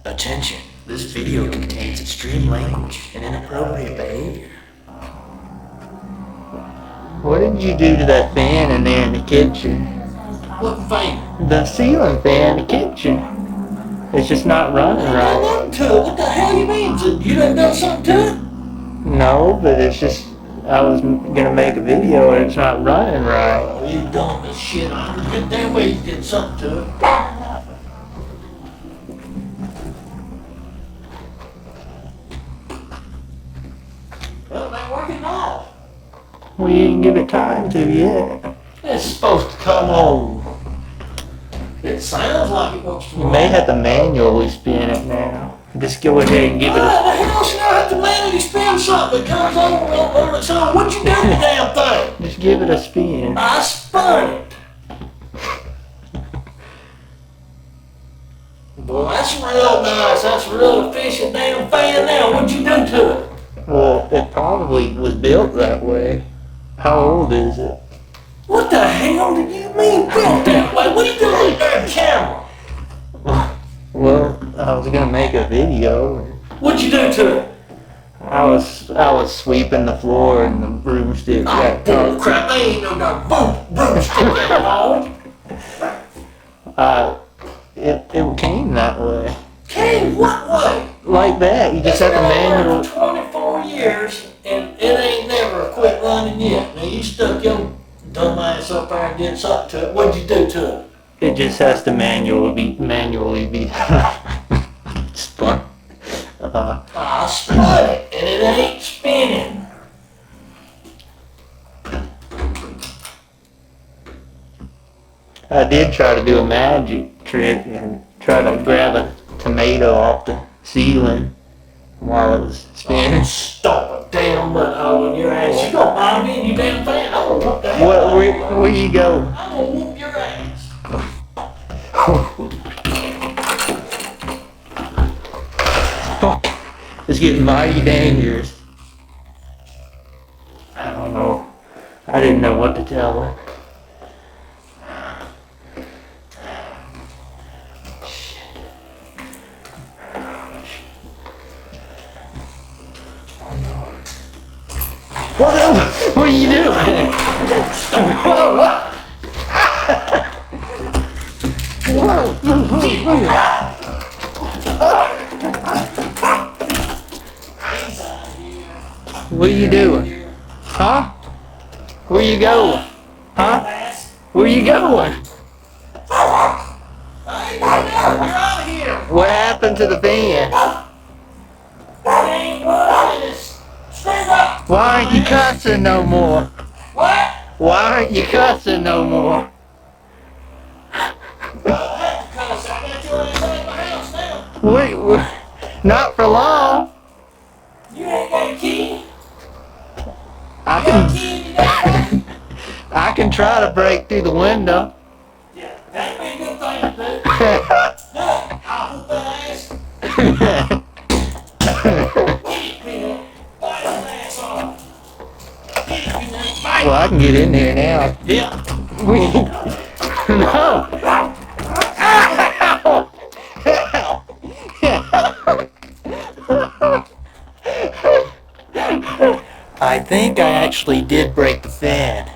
Attention, this video contains extreme language and inappropriate behavior. What did you do to that fan in there in the kitchen? What fan? The ceiling fan in the kitchen. It's just not running I right. done to it. What the hell you mean? You done done something to it? No, but it's just, I was gonna make a video and it's not running right. Oh, you dumb as shit. I good damn way you did something to it. Well, it ain't working now. We didn't give it time to yet. It's supposed to come on. It sounds like it wants to You may have to manually spin it now. Just go ahead and give it Why a... the hell should I have to manually spin something that comes on its own? What'd you do to the damn thing? Just give it a spin. I spun it. Boy, that's real nice. That's a real efficient damn fan now. What'd you do to it? Well, it probably was built that way. How old is it? What the hell did you mean built that way? What are you doing with that camera? Well, I was gonna make a video. What'd you do to it? I was sweeping the floor and the broomstick got Bull caught. crap. They ain't no darn broomstick at all. It came that way. Came what way? Like that. You just have to manually... For 24 years, and it ain't never quit running yet. Now you stuck your dumb ass up there and did something to it. What'd you do to it? It just has to manually be spun. I spun it, and it ain't spinning. I did try to do a magic trick and try to grab a tomato off the ceiling while it was spinning. Stop a damn mud hole in your ass. You gonna mind me and you damn fan? I'm gonna whoop the hell out of you. Where you go? I'm gonna whoop your ass. It's getting mighty dangerous. I don't know. I didn't know what to tell her. What are you doing? What are you doing? Huh? Where you going? Huh? Where you going? Hey, you're out of here. What happened to the fan? It ain't working. It's straight up. Why aren't you cussing no more? What? Why aren't you cussing no more? Because I got your ass out of my house now. Wait, not for long. You ain't got a key. I You got a can, key in your damn house. I can try to break through the window. Yeah, that'd be a good thing to do. Look, I'll whoop that ass. Bite his ass off. Well, I can get in there now. Yeah. No. I think I actually did break the fan.